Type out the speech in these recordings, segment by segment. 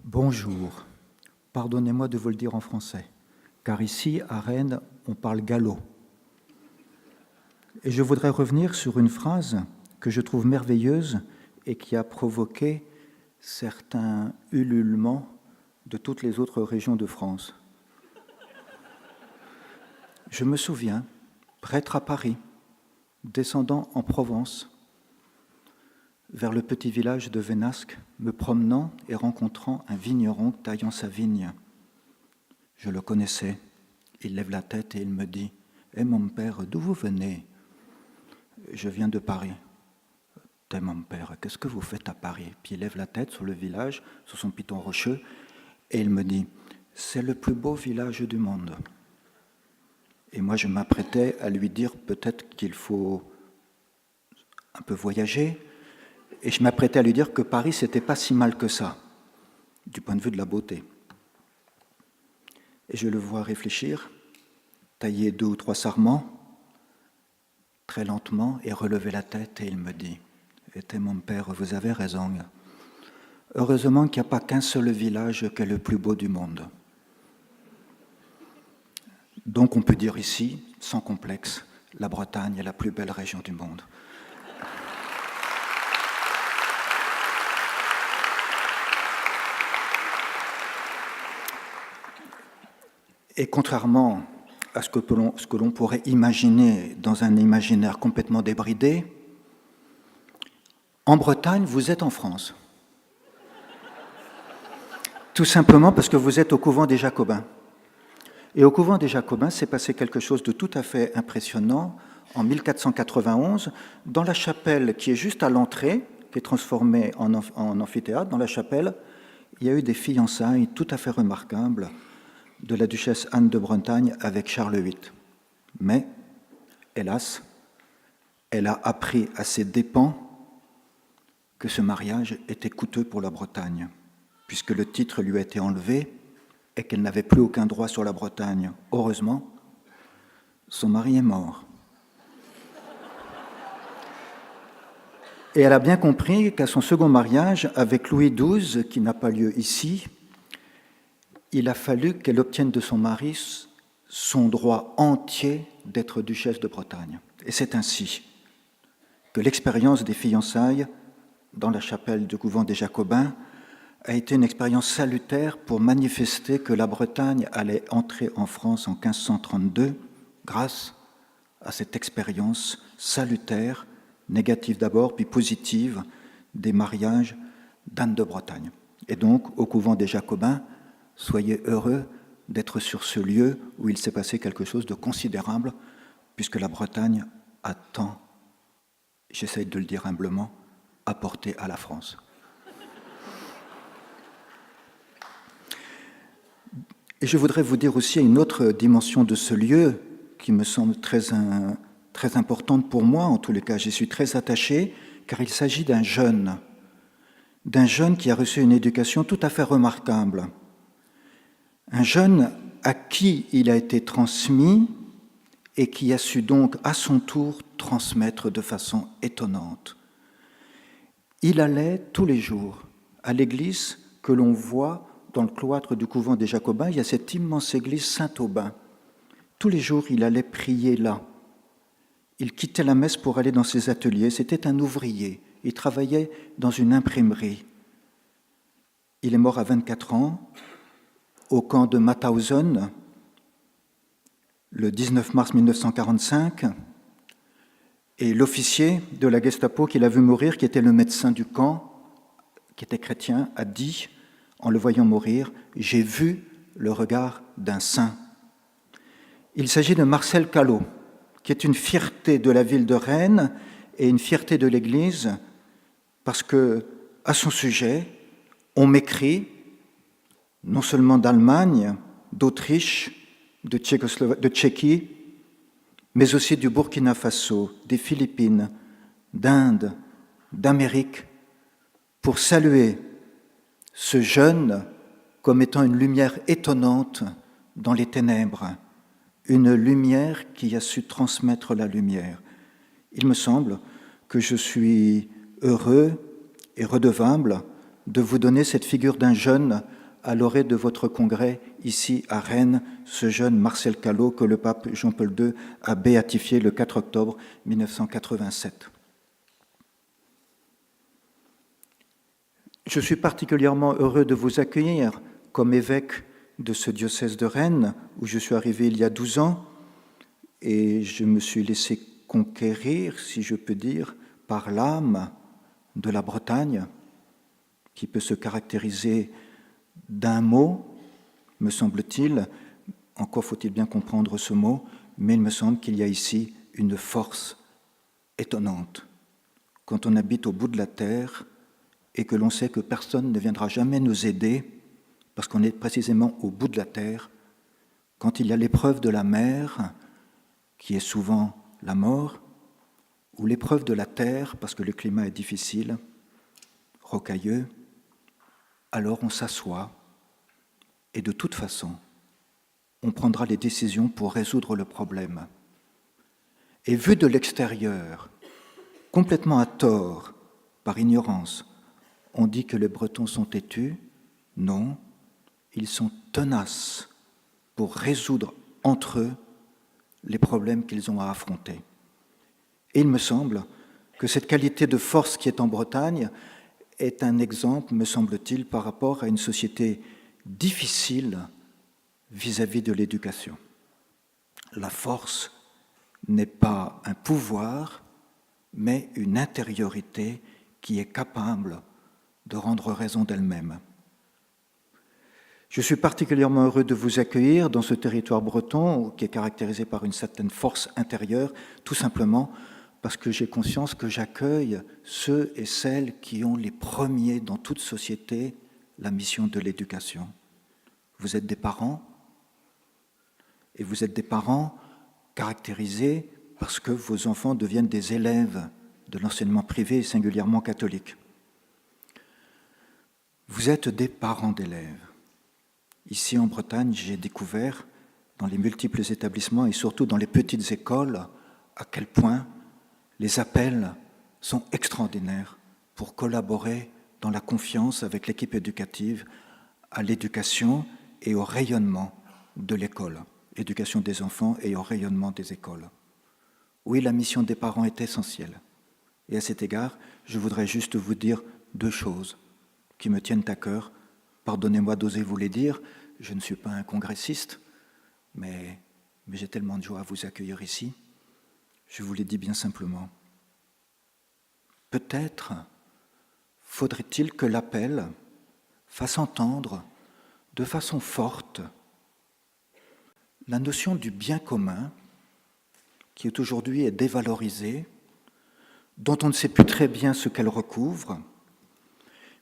Bonjour, pardonnez-moi de vous le dire en français, car ici, à Rennes, on parle gallo. Et je voudrais revenir sur une phrase que je trouve merveilleuse et qui a provoqué certains ululements de toutes les autres régions de France. Je me souviens, prêtre à Paris, descendant en Provence, vers le petit village de Vénasque, me promenant et rencontrant un vigneron taillant sa vigne. Je le connaissais. Il lève la tête et il me dit « Eh mon père, d'où vous venez ?»« Je viens de Paris. »« Eh mon père, qu'est-ce que vous faites à Paris ?» Puis il lève la tête sur le village, sur son piton rocheux, et il me dit « C'est le plus beau village du monde. » Et moi je m'apprêtais à lui dire peut-être qu'il faut un peu voyager, et je m'apprêtais à lui dire que Paris, c'était pas si mal que ça, du point de vue de la beauté. Et je le vois réfléchir, tailler 2 ou 3 sarments, très lentement, et relever la tête, et il me dit « Eh mon père, vous avez raison. Heureusement qu'il n'y a pas qu'un seul village qui est le plus beau du monde. » Donc on peut dire ici, sans complexe, la Bretagne est la plus belle région du monde. Et contrairement à ce que l'on pourrait imaginer dans un imaginaire complètement débridé, en Bretagne, vous êtes en France. Tout simplement parce que vous êtes au couvent des Jacobins. Et au couvent des Jacobins, s'est passé quelque chose de tout à fait impressionnant en 1491, dans la chapelle qui est juste à l'entrée, qui est transformée en amphithéâtre, dans la chapelle, il y a eu des fiançailles tout à fait remarquables de la duchesse Anne de Bretagne avec Charles VIII. Mais, hélas, elle a appris à ses dépens que ce mariage était coûteux pour la Bretagne, puisque le titre lui a été enlevé et qu'elle n'avait plus aucun droit sur la Bretagne. Heureusement, son mari est mort. Et elle a bien compris qu'à son second mariage, avec Louis XII, qui n'a pas lieu ici, il a fallu qu'elle obtienne de son mari son droit entier d'être duchesse de Bretagne. Et c'est ainsi que l'expérience des fiançailles dans la chapelle du couvent des Jacobins a été une expérience salutaire pour manifester que la Bretagne allait entrer en France en 1532 grâce à cette expérience salutaire, négative d'abord, puis positive, des mariages d'Anne de Bretagne. Et donc, au couvent des Jacobins, soyez heureux d'être sur ce lieu où il s'est passé quelque chose de considérable, puisque la Bretagne a tant, j'essaye de le dire humblement, apporté à la France. Et je voudrais vous dire aussi une autre dimension de ce lieu qui me semble très importante pour moi, en tous les cas, j'y suis très attaché, car il s'agit d'un jeune qui a reçu une éducation tout à fait remarquable. Un jeune à qui il a été transmis et qui a su donc à son tour transmettre de façon étonnante. Il allait tous les jours à l'église que l'on voit dans le cloître du couvent des Jacobins. Il y a cette immense église Saint-Aubin. Tous les jours, il allait prier là. Il quittait la messe pour aller dans ses ateliers. C'était un ouvrier. Il travaillait dans une imprimerie. Il est mort à 24 ans. Au camp de Mauthausen, le 19 mars 1945, et l'officier de la Gestapo qui l'a vu mourir, qui était le médecin du camp, qui était chrétien, a dit, en le voyant mourir, « J'ai vu le regard d'un saint ». Il s'agit de Marcel Callot, qui est une fierté de la ville de Rennes et une fierté de l'Église, parce que, à son sujet, on m'écrit non seulement d'Allemagne, d'Autriche, de Tchéquie, mais aussi du Burkina Faso, des Philippines, d'Inde, d'Amérique, pour saluer ce jeune comme étant une lumière étonnante dans les ténèbres, une lumière qui a su transmettre la lumière. Il me semble que je suis heureux et redevable de vous donner cette figure d'un jeune à l'orée de votre congrès ici à Rennes, ce jeune Marcel Callot que le pape Jean-Paul II a béatifié le 4 octobre 1987. Je suis particulièrement heureux de vous accueillir comme évêque de ce diocèse de Rennes, où je suis arrivé il y a 12 ans, et je me suis laissé conquérir, si je peux dire, par l'âme de la Bretagne, qui peut se caractériser d'un mot, me semble-t-il, encore faut-il bien comprendre ce mot, mais il me semble qu'il y a ici une force étonnante. Quand on habite au bout de la terre et que l'on sait que personne ne viendra jamais nous aider, parce qu'on est précisément au bout de la terre, quand il y a l'épreuve de la mer, qui est souvent la mort, ou l'épreuve de la terre, parce que le climat est difficile, rocailleux, alors on s'assoit, et de toute façon, on prendra les décisions pour résoudre le problème. Et vu de l'extérieur, complètement à tort, par ignorance, on dit que les Bretons sont têtus. Non, ils sont tenaces pour résoudre entre eux les problèmes qu'ils ont à affronter. Et il me semble que cette qualité de force qui est en Bretagne est un exemple, me semble-t-il, par rapport à une société difficile vis-à-vis de l'éducation. La force n'est pas un pouvoir, mais une intériorité qui est capable de rendre raison d'elle-même. Je suis particulièrement heureux de vous accueillir dans ce territoire breton qui est caractérisé par une certaine force intérieure, tout simplement parce que j'ai conscience que j'accueille ceux et celles qui ont les premiers dans toute société la mission de l'éducation. Vous êtes des parents, et vous êtes des parents caractérisés parce que vos enfants deviennent des élèves de l'enseignement privé et singulièrement catholique. Vous êtes des parents d'élèves. Ici en Bretagne, j'ai découvert dans les multiples établissements et surtout dans les petites écoles à quel point les appels sont extraordinaires pour collaborer dans la confiance avec l'équipe éducative à l'éducation et au rayonnement de l'école, éducation des enfants et au rayonnement des écoles. Oui, la mission des parents est essentielle. Et à cet égard, je voudrais juste vous dire 2 choses qui me tiennent à cœur. Pardonnez-moi d'oser vous les dire, je ne suis pas un congressiste, mais j'ai tellement de joie à vous accueillir ici. Je vous les dis bien simplement. Peut-être faudrait-il que l'appel fasse entendre de façon forte la notion du bien commun qui aujourd'hui est dévalorisée, dont on ne sait plus très bien ce qu'elle recouvre,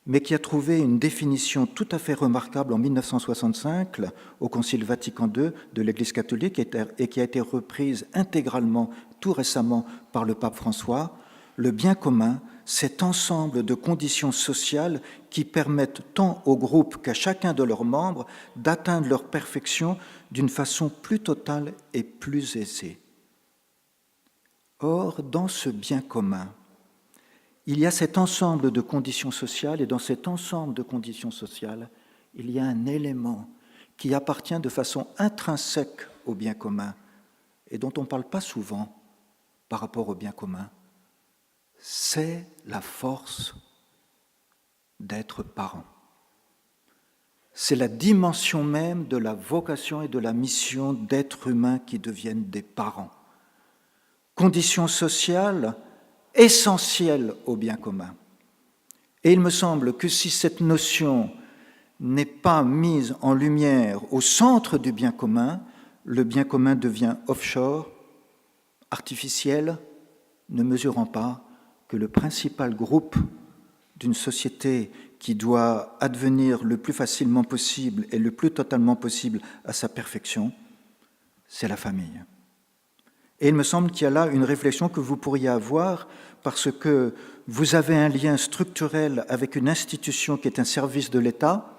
mais qui a trouvé une définition tout à fait remarquable en 1965 au Concile Vatican II de l'Église catholique et qui a été reprise intégralement tout récemment par le pape François. Le bien commun, cet ensemble de conditions sociales qui permettent tant au groupe qu'à chacun de leurs membres d'atteindre leur perfection d'une façon plus totale et plus aisée. Or, dans ce bien commun, il y a cet ensemble de conditions sociales, et dans cet ensemble de conditions sociales, il y a un élément qui appartient de façon intrinsèque au bien commun et dont on ne parle pas souvent par rapport au bien commun. C'est la force d'être parent. C'est la dimension même de la vocation et de la mission d'êtres humains qui deviennent des parents. Conditions sociales essentielle au bien commun. Et il me semble que si cette notion n'est pas mise en lumière au centre du bien commun, le bien commun devient offshore, artificiel, ne mesurant pas que le principal groupe d'une société qui doit advenir le plus facilement possible et le plus totalement possible à sa perfection, c'est la famille. Et il me semble qu'il y a là une réflexion que vous pourriez avoir parce que vous avez un lien structurel avec une institution qui est un service de l'État,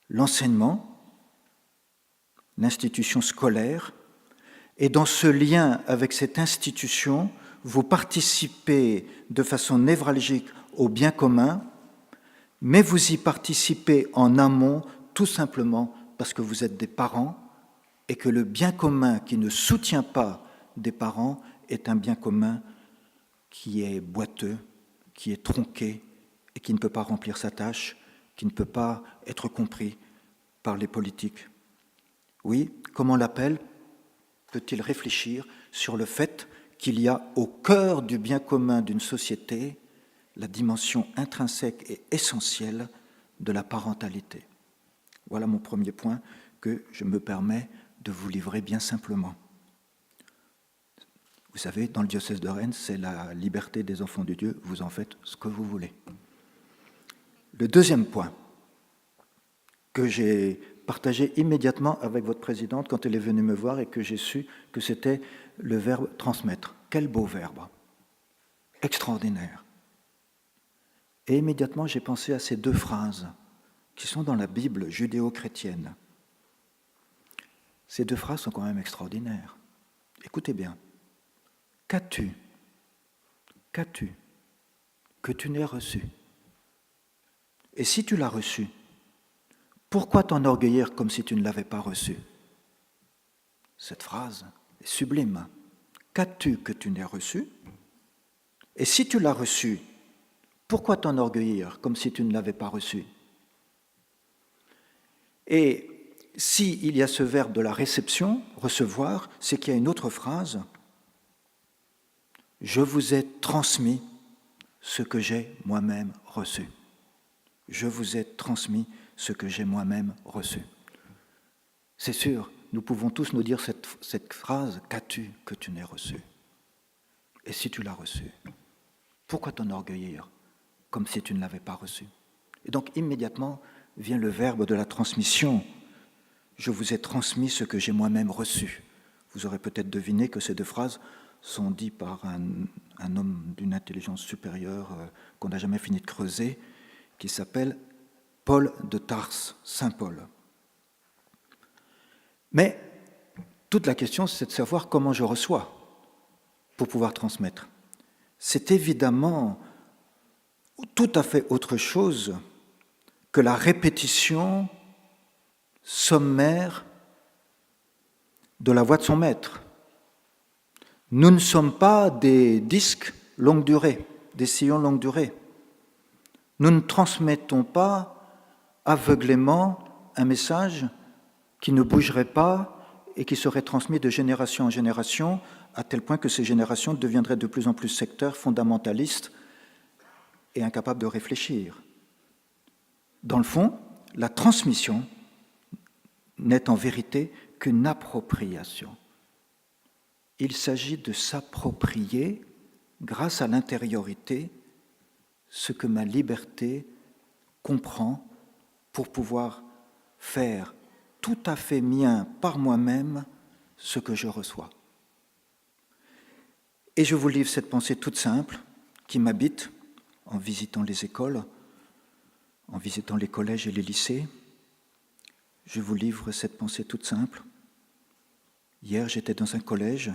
l'enseignement, l'institution scolaire, et dans ce lien avec cette institution, vous participez de façon névralgique au bien commun, mais vous y participez en amont tout simplement parce que vous êtes des parents et que le bien commun qui ne soutient pas des parents est un bien commun qui est boiteux, qui est tronqué et qui ne peut pas remplir sa tâche, qui ne peut pas être compris par les politiques. Oui, comment l'appel peut-il réfléchir sur le fait qu'il y a au cœur du bien commun d'une société la dimension intrinsèque et essentielle de la parentalité? Voilà mon premier point que je me permets de vous livrer bien simplement. Vous savez, dans le diocèse de Rennes, c'est la liberté des enfants de Dieu, vous en faites ce que vous voulez. Le deuxième point que j'ai partagé immédiatement avec votre présidente quand elle est venue me voir et que j'ai su que c'était le verbe transmettre. Quel beau verbe! Extraordinaire! Et immédiatement, j'ai pensé à ces deux phrases qui sont dans la Bible judéo-chrétienne. Ces deux phrases sont quand même extraordinaires. Écoutez bien. Qu'as-tu que tu n'aies reçu? Et si tu l'as reçu, pourquoi t'enorgueillir comme si tu ne l'avais pas reçu? Cette phrase est sublime. Qu'as-tu que tu n'aies reçu? Et si tu l'as reçu, pourquoi t'enorgueillir comme si tu ne l'avais pas reçu? Et s'il y a ce verbe de la réception, recevoir, c'est qu'il y a une autre phrase. Je vous ai transmis ce que j'ai moi-même reçu. Je vous ai transmis ce que j'ai moi-même reçu. C'est sûr, nous pouvons tous nous dire cette phrase, qu'as-tu que tu n'aies reçu? Et si tu l'as reçu, pourquoi t'enorgueillir comme si tu ne l'avais pas reçu? Et donc immédiatement vient le verbe de la transmission. Je vous ai transmis ce que j'ai moi-même reçu. Vous aurez peut-être deviné que ces deux phrases sont dites par un homme d'une intelligence supérieure qu'on n'a jamais fini de creuser, qui s'appelle Paul de Tarse, Saint Paul. Mais toute la question, c'est de savoir comment je reçois pour pouvoir transmettre. C'est évidemment tout à fait autre chose que la répétition sommaire de la voix de son maître. Nous ne sommes pas des disques longue durée, des sillons longue durée. Nous ne transmettons pas aveuglément un message qui ne bougerait pas et qui serait transmis de génération en génération, à tel point que ces générations deviendraient de plus en plus sectaires, fondamentalistes et incapables de réfléchir. Dans le fond, la transmission n'est en vérité qu'une appropriation. Il s'agit de s'approprier, grâce à l'intériorité, ce que ma liberté comprend pour pouvoir faire tout à fait mien par moi-même ce que je reçois. Et je vous livre cette pensée toute simple qui m'habite en visitant les écoles, en visitant les collèges et les lycées. Je vous livre cette pensée toute simple. Hier, j'étais dans un collège,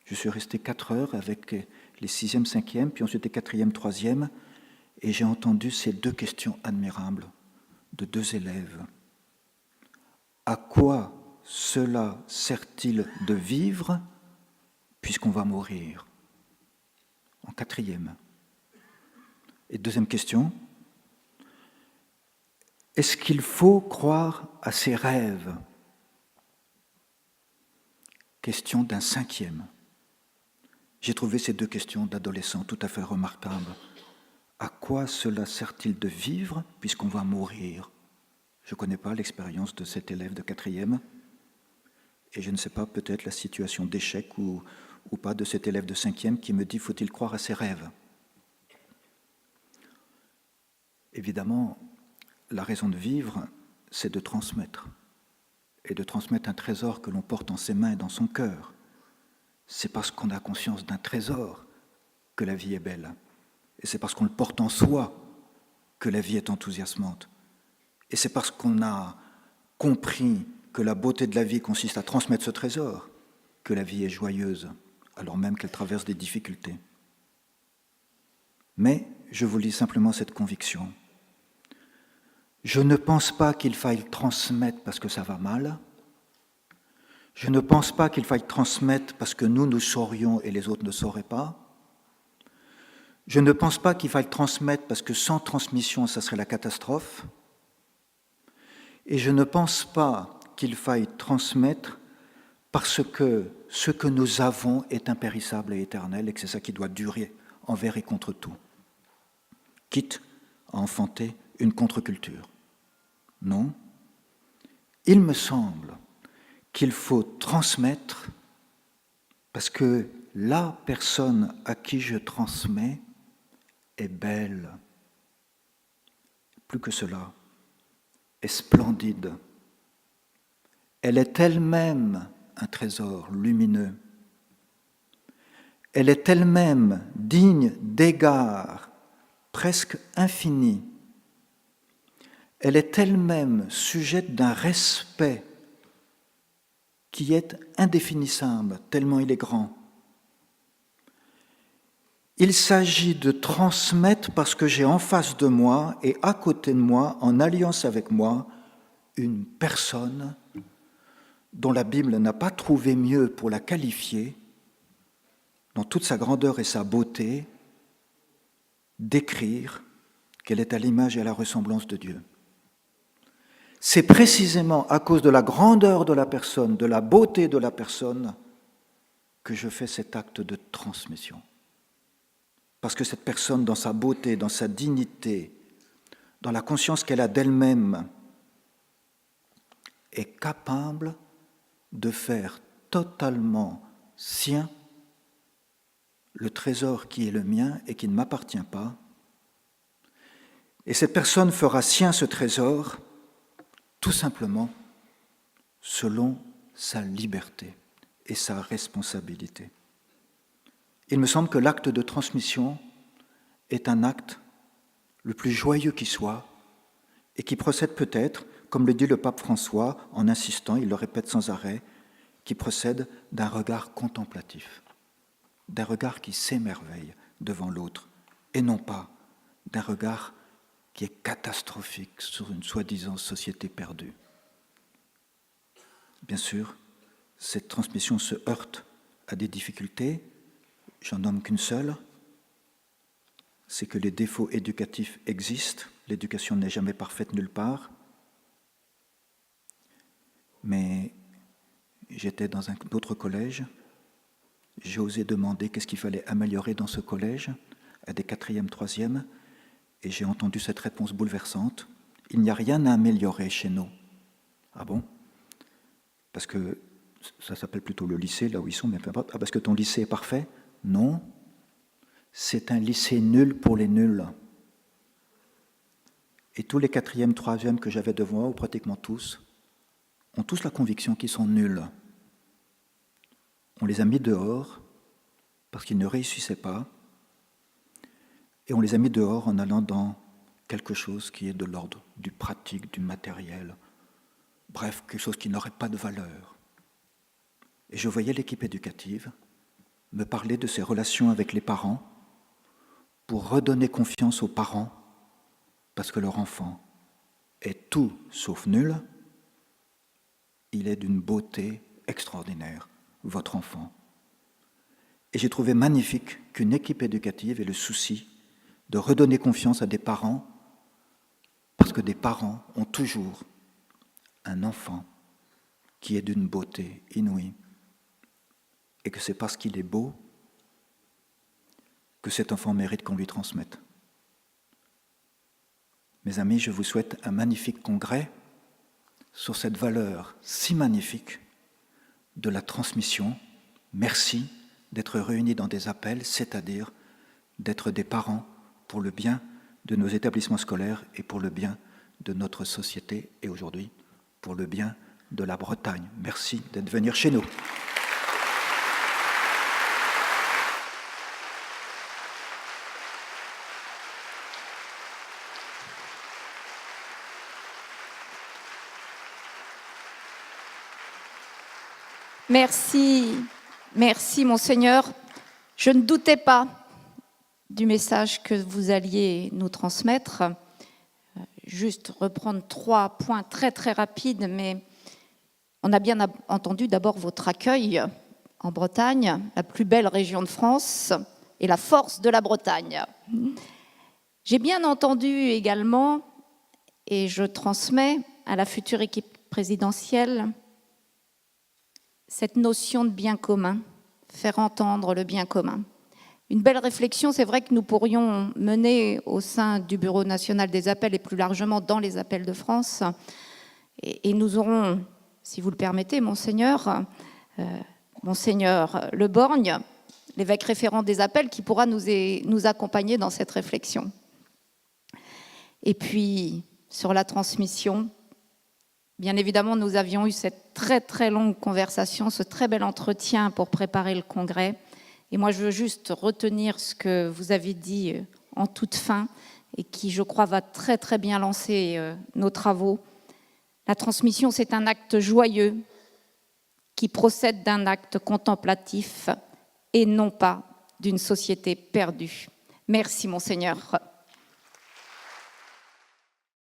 je suis resté 4 heures avec les 6e, 5e, puis ensuite les 4e, 3e, et j'ai entendu ces deux questions admirables de deux élèves. À quoi cela sert-il de vivre puisqu'on va mourir? En 4e. Et deuxième question, est-ce qu'il faut croire à ses rêves? Question d'un 5e. J'ai trouvé ces deux questions d'adolescents tout à fait remarquables. À quoi cela sert-il de vivre puisqu'on va mourir? Je ne connais pas l'expérience de cet élève de 4e et je ne sais pas peut-être la situation d'échec ou pas de cet élève de 5e qui me dit « faut-il croire à ses rêves ?» Évidemment, la raison de vivre, c'est de transmettre. Et de transmettre un trésor que l'on porte en ses mains et dans son cœur. C'est parce qu'on a conscience d'un trésor que la vie est belle. Et c'est parce qu'on le porte en soi que la vie est enthousiasmante. Et c'est parce qu'on a compris que la beauté de la vie consiste à transmettre ce trésor que la vie est joyeuse, alors même qu'elle traverse des difficultés. Mais je vous lis simplement cette conviction. Je ne pense pas qu'il faille transmettre parce que ça va mal. Je ne pense pas qu'il faille transmettre parce que nous saurions et les autres ne sauraient pas. Je ne pense pas qu'il faille transmettre parce que sans transmission, ça serait la catastrophe. Et je ne pense pas qu'il faille transmettre parce que ce que nous avons est impérissable et éternel et que c'est ça qui doit durer envers et contre tout, quitte à enfanter une contre-culture. Non, il me semble qu'il faut transmettre parce que la personne à qui je transmets est belle. Plus que cela, est splendide. Elle est elle-même un trésor lumineux. Elle est elle-même digne d'égard presque infini. Elle est elle-même sujette d'un respect qui est indéfinissable, tellement il est grand. Il s'agit de transmettre parce que j'ai en face de moi et à côté de moi, en alliance avec moi, une personne dont la Bible n'a pas trouvé mieux pour la qualifier, dans toute sa grandeur et sa beauté, d'écrire qu'elle est à l'image et à la ressemblance de Dieu. C'est précisément à cause de la grandeur de la personne, de la beauté de la personne, que je fais cet acte de transmission. Parce que cette personne, dans sa beauté, dans sa dignité, dans la conscience qu'elle a d'elle-même, est capable de faire totalement sien le trésor qui est le mien et qui ne m'appartient pas. Et cette personne fera sien ce trésor tout simplement selon sa liberté et sa responsabilité. Il me semble que l'acte de transmission est un acte le plus joyeux qui soit et qui procède peut-être, comme le dit le pape François en insistant, il le répète sans arrêt, qui procède d'un regard contemplatif, d'un regard qui s'émerveille devant l'autre et non pas d'un regard qui est catastrophique sur une soi-disant société perdue. Bien sûr, cette transmission se heurte à des difficultés. J'en nomme qu'une seule, c'est que les défauts éducatifs existent. L'éducation n'est jamais parfaite nulle part. Mais j'étais dans un autre collège. J'ai osé demander qu'est-ce qu'il fallait améliorer dans ce collège, à des 4e, 3e, et j'ai entendu cette réponse bouleversante. Il n'y a rien à améliorer chez nous. Ah bon ? Parce que ça s'appelle plutôt le lycée, là où ils sont, mais peu importe. Ah, parce que ton lycée est parfait ? Non. C'est un lycée nul pour les nuls. Et tous les 4e, 3e que j'avais devant moi, ou pratiquement tous, ont tous la conviction qu'ils sont nuls. On les a mis dehors parce qu'ils ne réussissaient pas, et on les a mis dehors en allant dans quelque chose qui est de l'ordre du pratique, du matériel, bref, quelque chose qui n'aurait pas de valeur. Et je voyais l'équipe éducative me parler de ses relations avec les parents pour redonner confiance aux parents parce que leur enfant est tout sauf nul. Il est d'une beauté extraordinaire, votre enfant. Et j'ai trouvé magnifique qu'une équipe éducative ait le souci de redonner confiance à des parents, parce que des parents ont toujours un enfant qui est d'une beauté inouïe, et que c'est parce qu'il est beau que cet enfant mérite qu'on lui transmette. Mes amis, je vous souhaite un magnifique congrès sur cette valeur si magnifique de la transmission. Merci d'être réunis dans des appels, c'est-à-dire d'être des parents pour le bien de nos établissements scolaires et pour le bien de notre société et aujourd'hui pour le bien de la Bretagne. Merci d'être venus chez nous. Merci Monseigneur. Je ne doutais pas du message que vous alliez nous transmettre. juste reprendre 3 points très très rapides, mais on a bien entendu d'abord votre accueil en Bretagne, la plus belle région de France, et la force de la Bretagne. J'ai bien entendu également, et je transmets à la future équipe présidentielle, cette notion de bien commun, faire entendre le bien commun. Une belle réflexion, c'est vrai que nous pourrions mener au sein du Bureau national des appels et plus largement dans les appels de France. Et nous aurons, si vous le permettez, Monseigneur Le Borgne, l'évêque référent des appels, qui pourra nous accompagner dans cette réflexion. Et puis, sur la transmission, bien évidemment, nous avions eu cette très très longue conversation, ce très bel entretien pour préparer le congrès. Et moi, je veux juste retenir ce que vous avez dit en toute fin et qui, je crois, va très très bien lancer nos travaux. La transmission, c'est un acte joyeux qui procède d'un acte contemplatif et non pas d'une société perdue. Merci, Monseigneur.